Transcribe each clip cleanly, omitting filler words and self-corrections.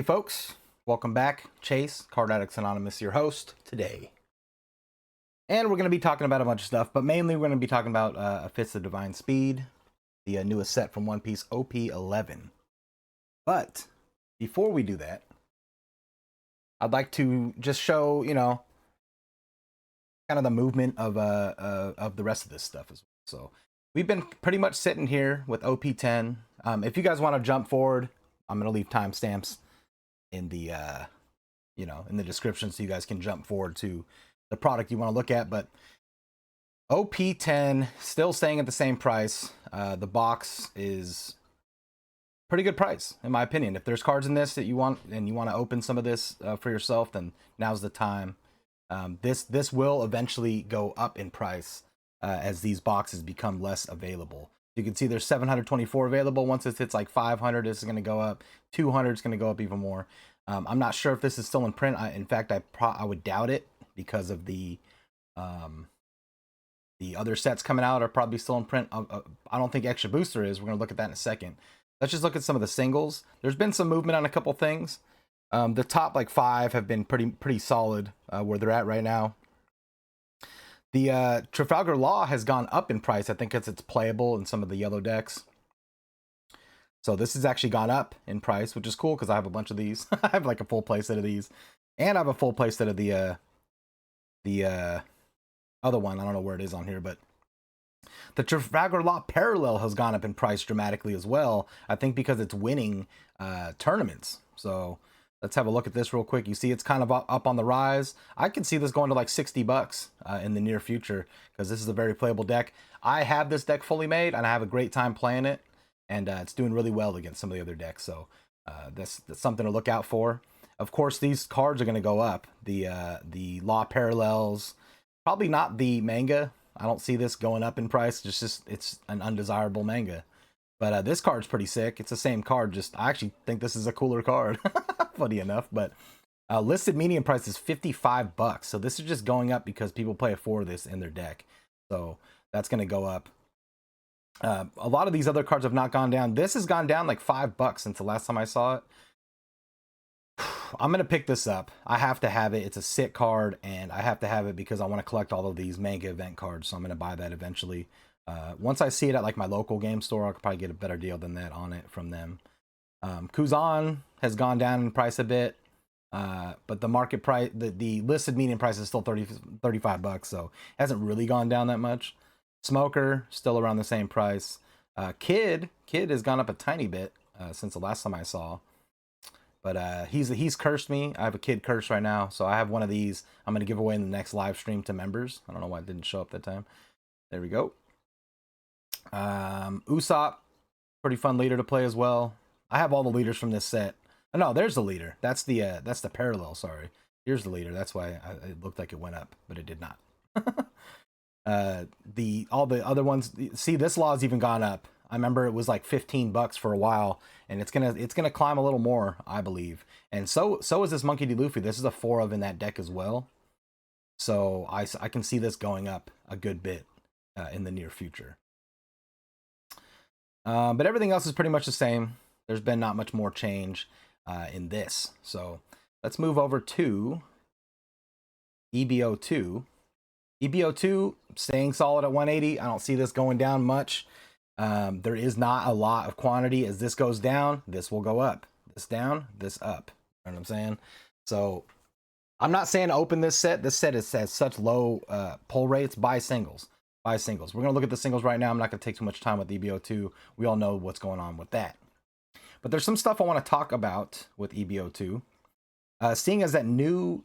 Hey folks, welcome back. Chase, Card Addicts Anonymous, your host today. And we're going to be talking about a bunch of stuff, but mainly we're going to be talking about Fist of Divine Speed, the newest set from One Piece, OP-11. But before we do that, I'd like to just show, kind of the movement of the rest of this stuff as well. So we've been pretty much sitting here with OP-10. If you guys want to jump forward, I'm going to leave timestamps in the in the description so you guys can jump forward to the product you want to look at. But OP-10 still staying at the same price. The box is pretty good price in my opinion. If there's cards in this that you want and you want to open some of this for yourself, then now's the time. This will eventually go up in price as these boxes become less available. You can see there's 724 available. Once it hits like 500, this is going to go up. 200 is going to go up even more. I'm not sure if this is still in print. In fact, I would doubt it because of the other sets coming out are probably still in print. I don't think Extra Booster is. We're going to look at that in a second. Let's just look at some of the singles. There's been some movement on a couple things. The top like 5 have been pretty solid where they're at right now. The Trafalgar Law has gone up in price. I think it's playable in some of the yellow decks. So this has actually gone up in price, which is cool because I have a bunch of these. I have like a full playset of these, and I have a full playset of the other one. I don't know where it is on here, but the Trafalgar Law Parallel has gone up in price dramatically as well. I think because it's winning tournaments. So let's have a look at this real quick. You see it's kind of up on the rise. I can see this going to like $60 in the near future because this is a very playable deck. I have this deck fully made and I have a great time playing it, and it's doing really well against some of the other decks. So that's something to look out for. Of course, these cards are going to go up. The Law Parallels, probably not the manga. I don't see this going up in price. Just it's an undesirable manga. But this card's pretty sick. It's the same card. Just I actually think this is a cooler card. Funny enough, but listed median price is $55. So this is just going up because people play for this in their deck. So that's going to go up. A lot of these other cards have not gone down. This has gone down like $5 since the last time I saw it. I'm going to pick this up. I have to have it. It's a sick card, and I have to have it because I want to collect all of these manga event cards. So I'm going to buy that eventually. Once I see it at like my local game store, I could probably get a better deal than that on it from them. Kuzan has gone down in price a bit, but the market price, the listed median price is still $35, so it hasn't really gone down that much. Smoker still around the same price. Kid has gone up a tiny bit since the last time I saw, but he's cursed me. I have a Kid curse right now, so I have one of these. I'm gonna give away in the next live stream to members. I don't know why it didn't show up that time. There we go. Usopp, pretty fun leader to play as well. I have all the leaders from this set. Oh, no, there's the leader. That's the parallel. Sorry, here's the leader. That's why it looked like it went up, but it did not. All the other ones. See, this law's even gone up. I remember it was like $15 for a while, and it's gonna climb a little more, I believe. And so is this Monkey D. Luffy. This is a 4 of in that deck as well. So I can see this going up a good bit in the near future. But everything else is pretty much the same. There's been not much more change in this. So let's move over to EBO2. EBO2 staying solid at 180. I don't see this going down much. There is not a lot of quantity. As this goes down, this will go up. This down, this up. You know what I'm saying? So I'm not saying to open this set. This set has such low pull rates. Buy singles. Buy singles. We're going to look at the singles right now. I'm not going to take too much time with EBO2. We all know what's going on with that. But there's some stuff I want to talk about with EBO2. Seeing as that new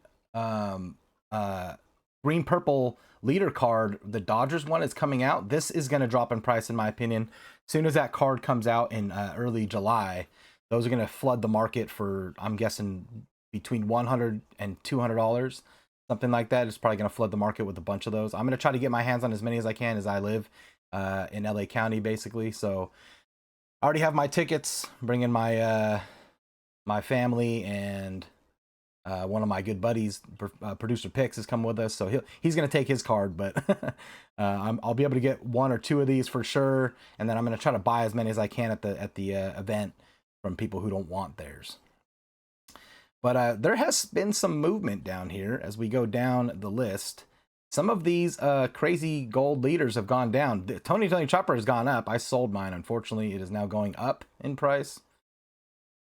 green-purple leader card, the Dodgers one, is coming out, this is going to drop in price in my opinion. As soon as that card comes out in early July, those are going to flood the market for, I'm guessing, between $100 and $200. Something like that. It's probably going to flood the market with a bunch of those. I'm going to try to get my hands on as many as I can as I live in LA County, basically. So I already have my tickets. Bringing my my family, and one of my good buddies, producer Pix, is coming with us. So he's going to take his card, but I'll be able to get 1 or 2 of these for sure. And then I'm going to try to buy as many as I can at the event from people who don't want theirs. But there has been some movement down here as we go down the list. Some of these crazy gold leaders have gone down. The Tony Chopper has gone up. I sold mine. Unfortunately, it is now going up in price.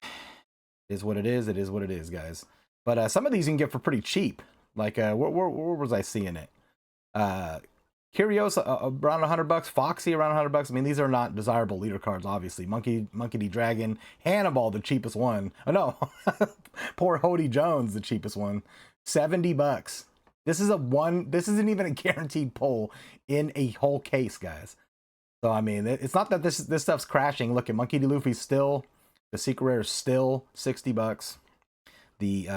It is what it is. It is what it is, guys. But some of these you can get for pretty cheap. Like, where was I seeing it? Curios around $100, Foxy around $100. I mean, these are not desirable leader cards, obviously. Monkey D. Dragon, Hannibal, the cheapest one. Oh no, poor Hody Jones, the cheapest one, $70. This is This isn't even a guaranteed pull in a whole case, guys. So I mean, it's not that this stuff's crashing. Look at Monkey D. Luffy still. The secret rare is still $60. The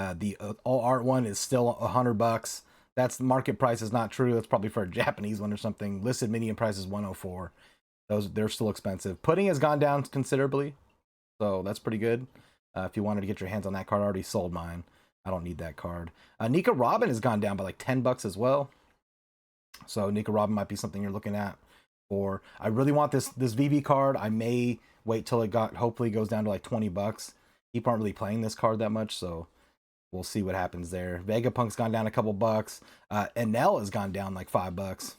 all art one is still $100. That's the market price is not true. That's probably for a Japanese one or something. Listed median price is 104. They're still expensive. Pudding has gone down considerably, so that's pretty good. If you wanted to get your hands on that card, I already sold mine. I don't need that card. Nika Robin has gone down by like $10 as well. So Nika Robin might be something you're looking at. Or I really want this VV card. I may wait till it hopefully goes down to like $20. People aren't really playing this card that much, so we'll see what happens there. Vegapunk's gone down a couple bucks. Enel has gone down like $5.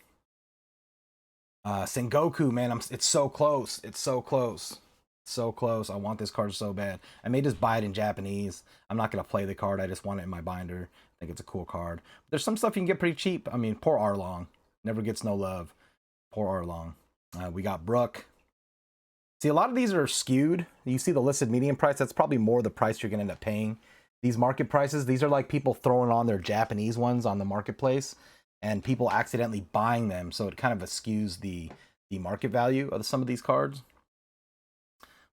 Sengoku, man, it's so close. It's so close. So close. I want this card so bad. I may just buy it in Japanese. I'm not gonna play the card. I just want it in my binder. I think it's a cool card. There's some stuff you can get pretty cheap. I mean, poor Arlong. Never gets no love. Poor Arlong. We got Brook. See, a lot of these are skewed. You see the listed median price. That's probably more the price you're gonna end up paying. These market prices, these are like people throwing on their Japanese ones on the marketplace and people accidentally buying them. So it kind of skews the market value of some of these cards.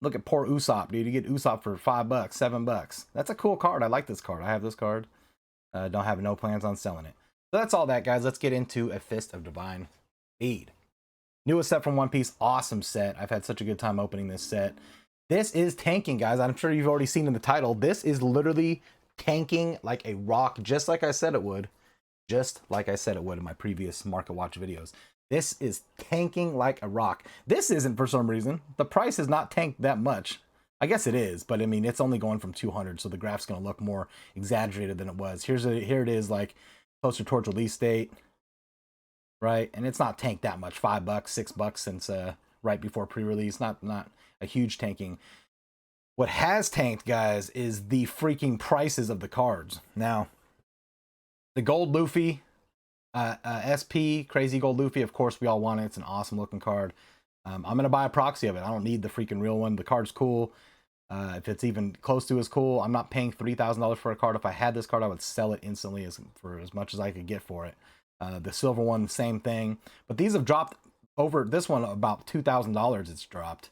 Look at poor Usopp, dude. You get Usopp for $5, $7. That's a cool card. I like this card. I have this card. Don't have no plans on selling it. So that's all that, guys. Let's get into a Fist of Divine Speed. Newest set from One Piece. Awesome set. I've had such a good time opening this set. This is tanking, guys. I'm sure you've already seen in the title. This is literally tanking like a rock, just like I said it would. Just like I said it would in my previous Market Watch videos. This is tanking like a rock. This isn't for some reason. The price is not tanked that much. I guess it is, but I mean, it's only going from 200, so the graph's going to look more exaggerated than it was. Here it is, like closer towards release date, right? And it's not tanked that much. $5, $6 since right before pre-release. Not a huge tanking. What has tanked, guys, is the freaking prices of the cards. Now, the Gold Luffy, SP, Crazy Gold Luffy, of course, we all want it. It's an awesome looking card. I'm going to buy a proxy of it. I don't need the freaking real one. The card's cool. If it's even close to as cool, I'm not paying $3,000 for a card. If I had this card, I would sell it instantly for as much as I could get for it. The silver one, same thing. But these have dropped over, this one about $2,000 it's dropped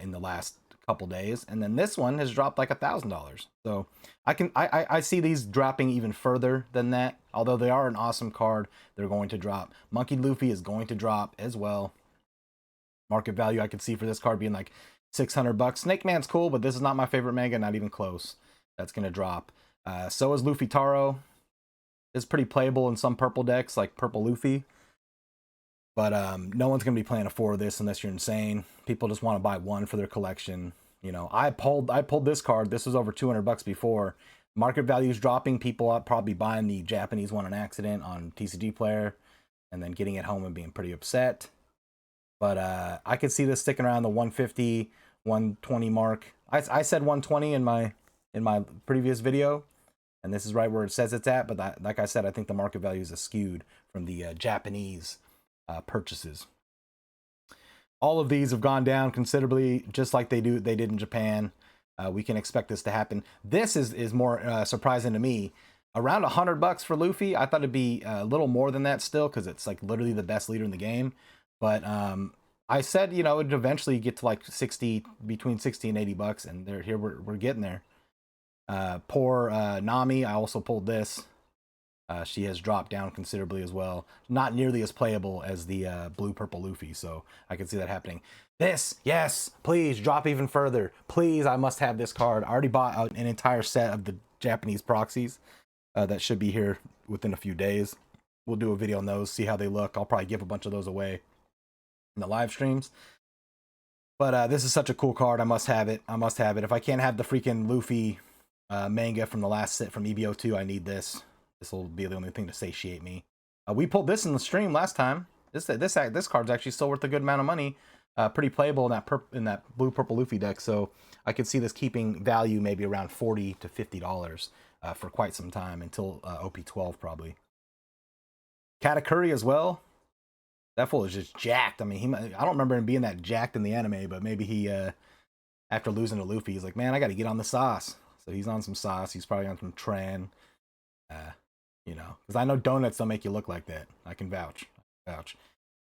in the last couple days. And then this one has dropped like $1,000. So I see these dropping even further than that. Although they are an awesome card, they're going to drop. Monkey Luffy is going to drop as well. Market value I could see for this card being like $600. Snake Man's cool, but this is not my favorite manga, not even close. That's going to drop. So is Luffy Taro. It's pretty playable in some purple decks, like Purple Luffy. But no one's going to be playing a 4 of this unless you're insane. People just want to buy one for their collection. You know, I pulled this card. This was over $200 before. Market value is dropping. People are probably buying the Japanese one on accident on TCG Player and then getting it home and being pretty upset. But I could see this sticking around the 150, 120 mark. I said 120 in my previous video, and this is right where it says it's at. But like I said, I think the market value is skewed from the Japanese purchases. All of these have gone down considerably, just like they did in Japan. We can expect this to happen. This is more surprising to me. Around $100 for Luffy. I thought it'd be a little more than that still, because it's like literally the best leader in the game. But I said, you know, it'd eventually get to like 60, between 60 and $80, and here we're getting there. Poor Nami. I also pulled this. She has dropped down considerably as well. Not nearly as playable as the blue-purple Luffy, so I can see that happening. This, yes, please drop even further. Please, I must have this card. I already bought an entire set of the Japanese proxies that should be here within a few days. We'll do a video on those, see how they look. I'll probably give a bunch of those away in the live streams. But this is such a cool card. I must have it. I must have it. If I can't have the freaking Luffy manga from the last set from EBO2. I need this. This will be the only thing to satiate me. We pulled this in the stream last time. This card's actually still worth a good amount of money. Pretty playable in that blue purple Luffy deck. So I could see this keeping value maybe around $40 to $50 for quite some time until OP-12 probably. Katakuri as well. That fool is just jacked. I mean, I don't remember him being that jacked in the anime, but maybe he after losing to Luffy, he's like, man, I got to get on the sauce. So he's on some sauce. He's probably on some Tran. You know, because I know donuts don't make you look like that. I can vouch.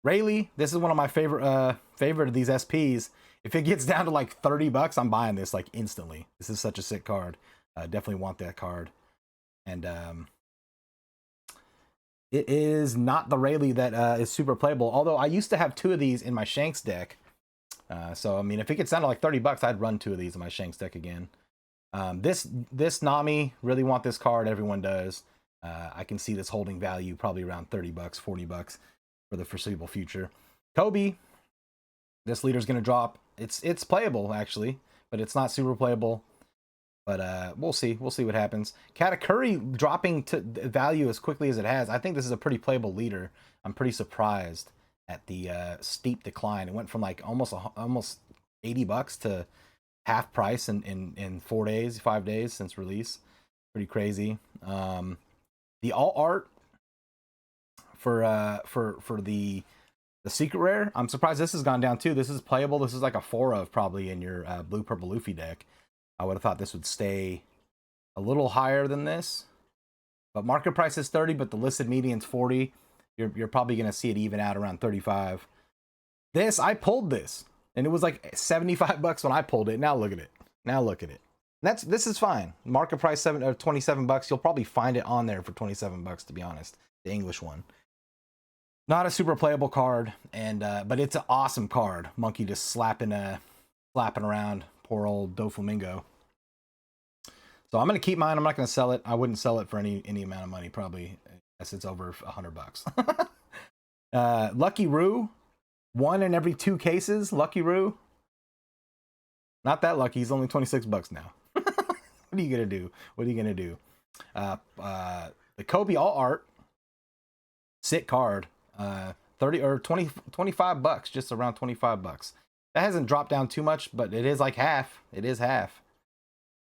Rayleigh, this is one of my favorite of these SPs. If it gets down to like $30, I'm buying this like instantly. This is such a sick card. Definitely want that card. And it is not the Rayleigh that is super playable. Although I used to have 2 of these in my Shanks deck. So I mean, if it gets down to like $30, I'd run 2 of these in my Shanks deck again. This Nami, really want this card. Everyone does. I can see this holding value probably around $30, $40 for the foreseeable future. Kobe, this leader's gonna drop. It's playable actually, but it's not super playable. But we'll see what happens. Katakuri dropping to value as quickly as it has. I think this is a pretty playable leader. I'm pretty surprised at the steep decline. It went from like almost $80 to half price in 5 days since release. Pretty crazy. The all art for the secret rare, I'm surprised this has gone down too. This is playable. This is like a 4 of probably in your blue purple Luffy deck. I would have thought this would stay a little higher than this, but market price is 30, but the listed median's 40. You're probably gonna see it even out around 35. I pulled this and it was like $75 when I pulled it. Now look at it. This is fine. Market price $27. You'll probably find it on there for $27 to be honest. The English one. Not a super playable card, and but it's an awesome card. Monkey just slapping around. Poor old Doflamingo. So I'm gonna keep mine. I'm not gonna sell it. I wouldn't sell it for any amount of money, probably, unless it's over $100. Lucky Roo, 1 in every 2 cases. Lucky Roo. Not that lucky. He's only $26 now. What are you gonna do? The Kobe all art, sick card. 30 or 20 $25, just around $25. That hasn't dropped down too much, but it is like half. It is half.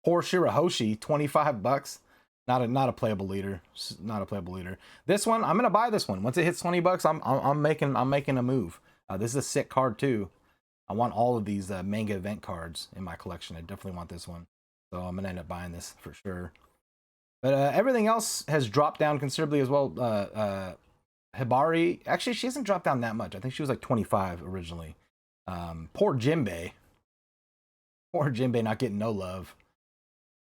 Poor Shirahoshi, $25. Not a playable leader. This one, I'm gonna buy this one. Once it hits $20, I'm making a move. This is a sick card too. I want all of these manga event cards in my collection. I definitely want this one. So I'm gonna end up buying this for sure. But everything else has dropped down considerably as well. Hibari, actually, she hasn't dropped down that much. I think she was like 25 originally. Poor Jinbei not getting no love.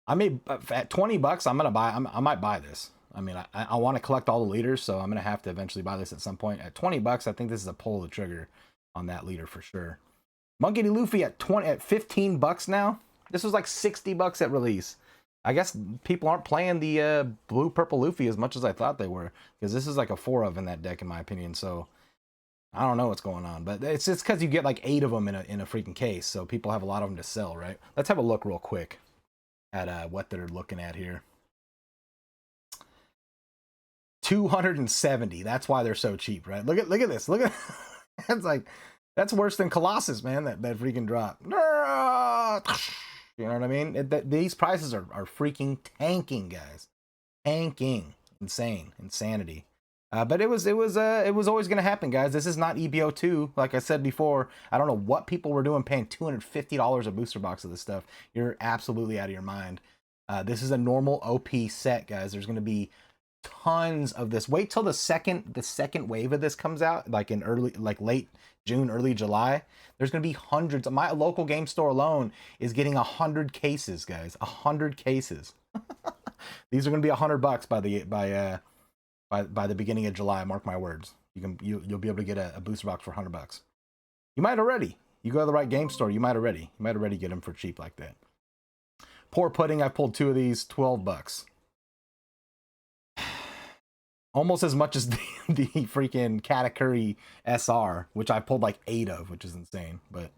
I mean, at $20, I'm gonna buy. I might buy this. I mean, I want to collect all the leaders, so I'm gonna have to eventually buy this at some point. At $20, I think this is a pull the trigger on that leader for sure. Monkey D. Luffy at $15 now. This was like $60 at release. I guess people aren't playing the blue purple Luffy as much as I thought they were, because this is like a 4 of in that deck in my opinion. So I don't know what's going on, but it's just because you get like 8 of them in a freaking case, so people have a lot of them to sell, right? Let's have a look real quick at what they're looking at here. 270. That's why they're so cheap, right? Look at this. Look at it's like that's worse than Colossus, man. That freaking drop. You know what I mean? These prices are freaking tanking, guys. Tanking. Insanity. But it was always gonna happen, guys. This is not EBO2. Like I said before, I don't know what people were doing paying $250 a booster box of this stuff. You're absolutely out of your mind. This is a normal OP set, guys. There's gonna be tons of this. Wait till the second wave of this comes out, like in late June, early July. There's gonna be hundreds. My local game store alone is getting 100 cases, guys. 100 cases. These are gonna be $100 by the beginning of July. Mark my words. You'll be able to get a booster box for $100. You might already. You go to the right game store. You might already get them for cheap like that. Poor Pudding. I pulled 2 of these, $12. Almost as much as the freaking Katakuri SR, which I pulled like 8 of, which is insane. But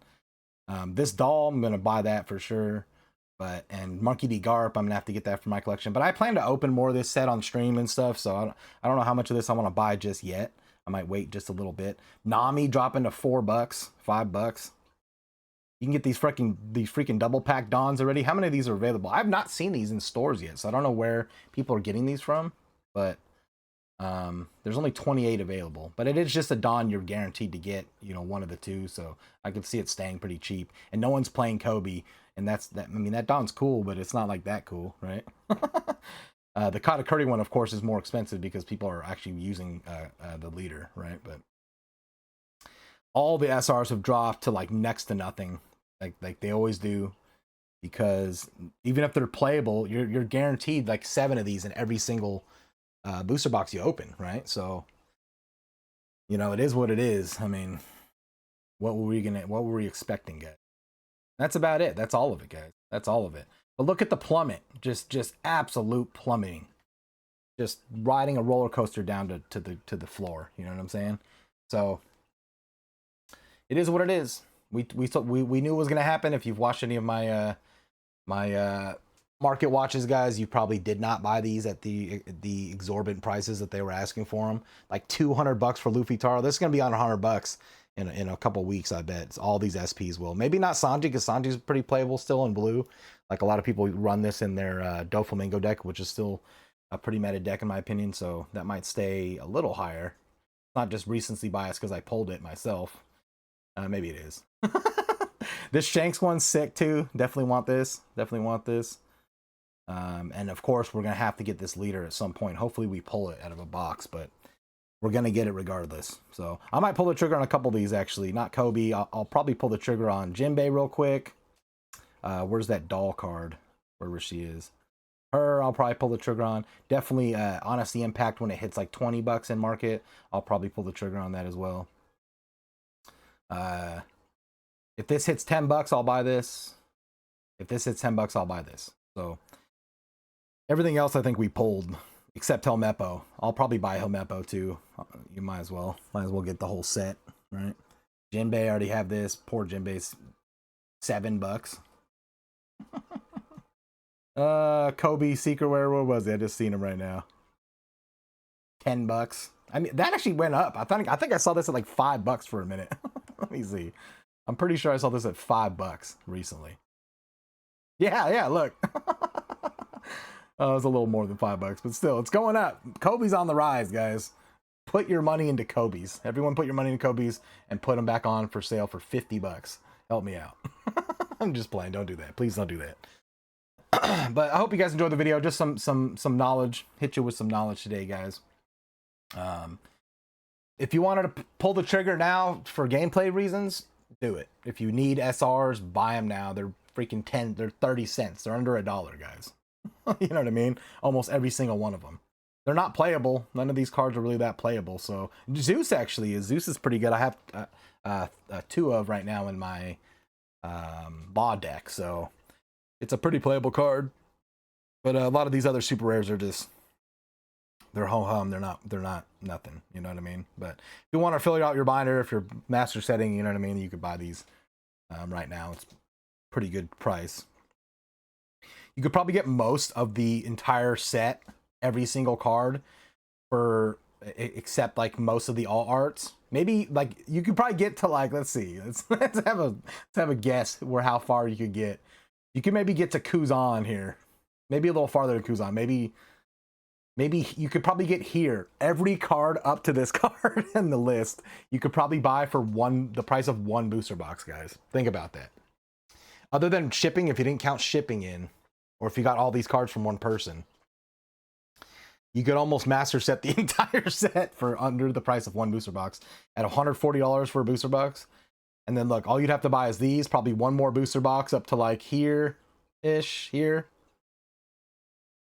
this doll, I'm gonna buy that for sure. and Monkey D. Garp, I'm gonna have to get that for my collection. But I plan to open more of this set on stream and stuff, so I don't know how much of this I want to buy just yet. I might wait just a little bit. Nami dropping to $4, $5. You can get these freaking double pack Dons already. How many of these are available? I've not seen these in stores yet, so I don't know where people are getting these from. But there's only 28 available. But it is just a Don you're guaranteed to get, you know, one of the two. So I could see it staying pretty cheap. And no one's playing Kobe. And I mean, that Don's cool, but it's not like that cool, right? The Katakuri one, of course, is more expensive because people are actually using the leader, right? But all the SRs have dropped to like next to nothing, like they always do, because even if they're playable, you're guaranteed like 7 of these in every single booster box you open, right? So, you know, it is what it is. I mean, what were we expecting, guys? That's about it. That's all of it, guys. That's all of it. But look at the plummet. Just absolute plummeting. Just riding a roller coaster down to the floor. You know what I'm saying? So it is what it is. We knew it was gonna happen. If you've watched any of my my market watches, guys, you probably did not buy these at the exorbitant prices that they were asking for them. Like $200 for Luffy Taro. This is gonna be on $100 in a couple weeks, I bet. It's all these SPs will. Maybe not Sanji, because Sanji's pretty playable still in blue. Like a lot of people run this in their Doflamingo deck, which is still a pretty meta deck in my opinion. So that might stay a little higher. Not just recency bias because I pulled it myself. Maybe it is. This Shanks one's sick too. Definitely want this. Definitely want this. And of course, we're gonna have to get this leader at some point. Hopefully, we pull it out of a box, but we're gonna get it regardless. So I might pull the trigger on a couple of these actually. Not Kobe. I'll probably pull the trigger on Jinbei real quick. Where's that doll card? Wherever she is. Her, I'll probably pull the trigger on. Definitely Honesty Impact when it hits like $20 in market. I'll probably pull the trigger on that as well. If this hits $10, I'll buy this. If this hits $10, I'll buy this. So everything else I think we pulled, except Helmeppo. I'll probably buy Helmeppo too. You might as well get the whole set, right? Jinbei, I already have this. Poor Jinbei's $7. Kobe Secret Wear, what was it? I just seen him right now. $10. I mean, that actually went up. I think I saw this at like $5 for a minute. Let me see. I'm pretty sure I saw this at $5 recently. Yeah, look. Oh, it's a little more than $5, but still, it's going up. Kobe's on the rise, guys. Put your money into Kobe's. Everyone put your money into Kobe's and put them back on for sale for $50. Help me out. I'm just playing. Don't do that. Please don't do that. But I hope you guys enjoyed the video. Just some knowledge. Hit you with some knowledge today, guys. If you wanted to pull the trigger now for gameplay reasons, do it. If you need SRs, buy them now. They're freaking they're 30 cents. They're under $1, guys. You know what I mean? Almost every single one of them. They're not playable. None of these cards are really that playable. So Zeus actually is. Zeus is pretty good. I have 2 of right now in my Law deck. So it's a pretty playable card. But a lot of these other super rares are just, they're ho-hum. They're not nothing. You know what I mean? But if you want to fill out your binder, if you're master setting, you know what I mean, you could buy these right now. It's pretty good price. You could probably get most of the entire set, every single card, for except like most of the all arts. Maybe like you could probably get to like, let's see, let's have a guess where how far you could get. You could maybe get to Kuzan here, maybe a little farther than Kuzan. Maybe you could probably get here. Every card up to this card in the list, you could probably buy for the price of 1 booster box, guys. Think about that. Other than shipping, if you didn't count shipping in, or if you got all these cards from one person, you could almost master set the entire set for under the price of 1 booster box at $140 for a booster box. And then look, all you'd have to buy is these, probably 1 more booster box up to like here-ish, here.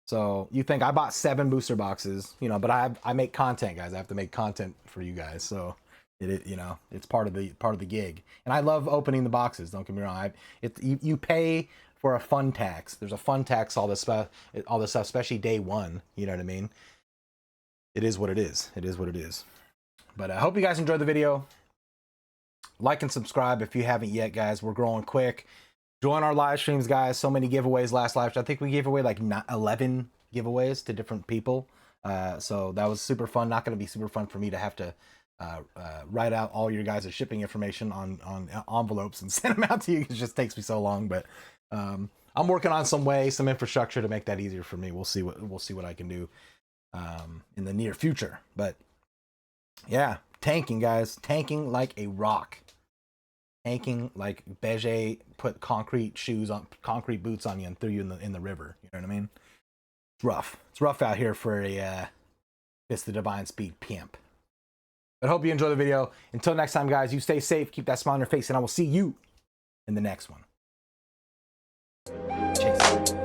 So you think I bought 7 booster boxes, you know, but I make content, guys. I have to make content for you guys. So you know, it's part of the gig. And I love opening the boxes, don't get me wrong. You pay for a fun tax. There's a fun tax, all this stuff, especially day 1. You know what I mean? It is what it is. It is what it is. But I hope you guys enjoyed the video. Like and subscribe if you haven't yet, guys. We're growing quick. Join our live streams, guys. So many giveaways last live stream. I think we gave away like 11 giveaways to different people. So that was super fun. Not going to be super fun for me to have to write out all your guys' shipping information on envelopes and send them out to you. It just takes me so long. But I'm working on some way, some infrastructure to make that easier for me. We'll see what I can do in the near future. But yeah, tanking, guys, tanking like a rock. Tanking like Beige put concrete boots on you and threw you in the river. You know what I mean? It's rough. It's rough out here for a Fist of Divine Speed pimp. But hope you enjoy the video. Until next time, guys, you stay safe, keep that smile on your face, and I will see you in the next one. Chase.